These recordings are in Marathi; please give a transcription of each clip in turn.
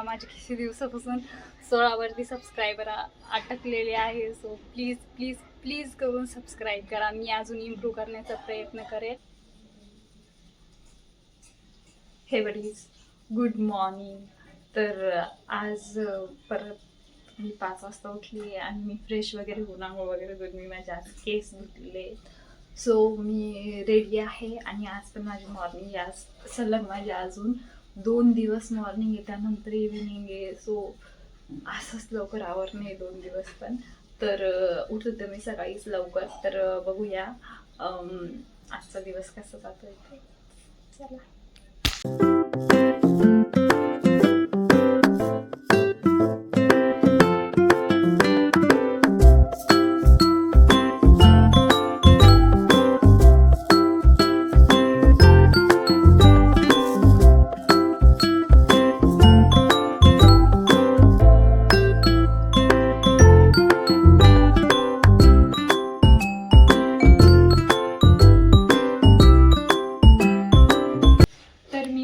करा. माझे किती दिवसापासून 16वरती सबस्क्रायबर अटकलेले आहे. सो प्लीज प्लीज प्लीज करून सबस्क्राईब करा. मी अजून इम्प्रूव्ह करण्याचा प्रयत्न करेन. हे बडीज, गुड मॉर्निंग. तर आज परत मी 5 वाजता उठली आणि मी फ्रेश वगैरे होऊन आंघोळ वगैरे करून मी माझे आज केस धुतलेले. सो मी रेडी आहे आणि आज पण माझी मॉर्निंग आज सलग माझे अजून 2 दिवस मॉर्निंग आहे, त्यानंतर इव्हिनिंग आहे. सो असंच लवकर आवरणे आहे 2 दिवस पण. तर उठते मी सकाळीच लवकर. तर बघूया आजचा दिवस कसा जातोय ते. चला.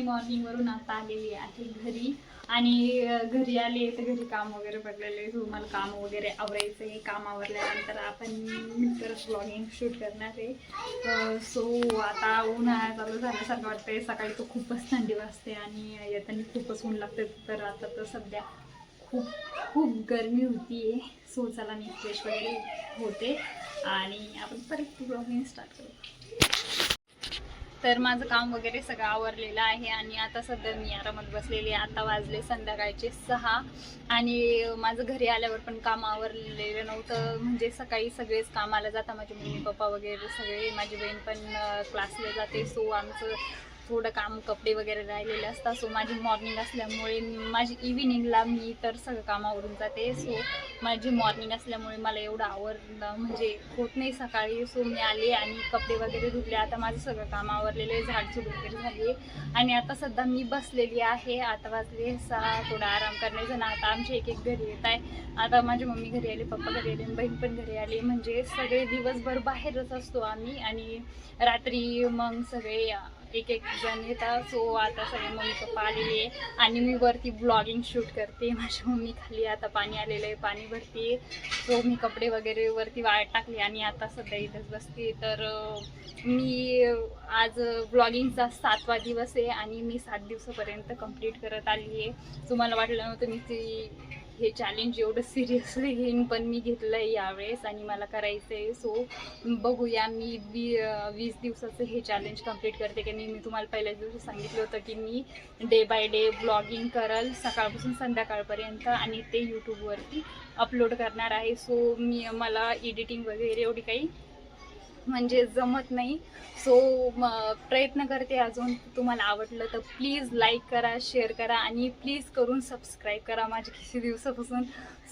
मॉर्निंगवरून आता आलेली आहे घरी आणि घरी आले तर घरी काम वगैरे पडलेले. सो मला काम वगैरे आवरायचं आहे. काम आवरल्यानंतर आपण परत व्लॉगिंग शूट करणार आहे. सो आता उन्हाळा चालू झाल्यासारखं वाटतंय. सकाळी तर खूपच थंडी वाजते आणि येताना खूपच ऊन लागते. तर आता तर सध्या खूप गरमी होती आहे. सो चला मी फ्रेश वगैरे होते आणि आपण परत व्लॉगिंग स्टार्ट करू. तर माझं काम वगैरे सगळं आवरलेलं आहे आणि आता सध्या मी आरामात बसलेली आहे. आता वाजले संध्याकाळचे 6 आणि माझं घरी आल्यावर पण काम आवरलेलं नव्हतं. म्हणजे सकाळी सगळेच कामाला जातात, माझे मम्मी पप्पा वगैरे सगळे. माझी बहीण पण क्लासला जाते. सो आमचं थोडं काम कपडे वगैरे राहिलेले असतात. सो माझी मॉर्निंग असल्यामुळे माझी इव्हिनिंगला मी तर सगळं कामावरून जाते. सो माझी मॉर्निंग असल्यामुळे मला एवढं आवडलं म्हणजे होत नाही सकाळी. सो मी आले आणि कपडे वगैरे धुतले. आता माझं सगळं काम आवरलेलं आहे, झाडझूड वगैरे झाली आणि आता सध्या मी बसलेली आहे. आता वाजले 6, थोडा आराम करण्याचं ना. आता आमचे एक घरी येत आहे. आता माझी मम्मी घरी आली, पप्पा घरी आले, बहीण पण घरी आली. म्हणजे सगळे दिवसभर बाहेरच असतो आम्ही आणि रात्री मग सगळे एक जण येतात. सो आता सगळे मम्मी पप्पा आलेले आहे आणि मी वरती ब्लॉगिंग शूट करते. माझी मम्मी खाली आता पाणी आलेलं आहे, पाणी भरते. सो मी कपडे वगैरे वरती वाळत टाकले आणि आता सध्या इथंच बसते. तर मी आज ब्लॉगिंगचा 7वा दिवस आहे आणि मी 7 दिवसापर्यंत कंप्लीट करत आली आहे. सो मला वाटलं नव्हतं मी हे चॅलेंज एवढं सिरियसली घेईन, पण मी घेतलं आहे यावेळेस आणि मला करायचं आहे. सो बघूया मी 20 दिवसाचं हे चॅलेंज कंप्लीट करते की नाही. मी तुम्हाला पहिल्याच दिवशी सांगितलं होतं की मी डे बाय डे ब्लॉगिंग करल सकाळपासून संध्याकाळपर्यंत आणि ते यूट्यूबवरती अपलोड करणार आहे. सो मला एडिटिंग वगैरे एवढी काही म्हणजे जमत नाही. सो प्रयत्न करते अजून. तुम्हाला आवडलं तर प्लीज लाईक करा, शेअर करा आणि प्लीज करून सबस्क्राईब करा. माझे किती दिवसापासून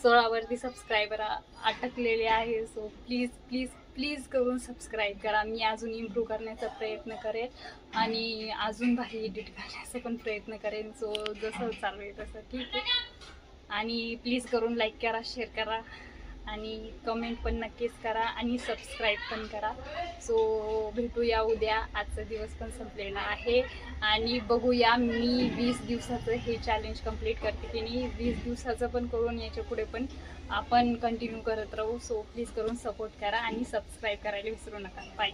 16वरती सबस्क्रायबर अटकलेले आहे. सो प्लीज प्लीज प्लीज करून सबस्क्राईब करा. मी अजून इम्प्रूव्ह करण्याचा प्रयत्न करेन आणि अजून भारी एडिट करण्याचा पण प्रयत्न करेन. सो जसं चालू आहे तसं ठीक आहे. आणि प्लीज करून लाईक करा, शेअर करा आणि कमेंट पण नक्कीच करा आणि सबस्क्राईब पण करा. सो भेटूया उद्या. आजचा दिवस पण संपलेला आहे आणि बघूया मी 20 दिवसाचं हे चॅलेंज कंप्लीट करते की नाही. 20 दिवसाचं पण करून याच्या पुढे पण आपण कंटिन्यू करत राहू. सो प्लीज करून सपोर्ट करा आणि सबस्क्राईब करायला विसरू नका. बाय.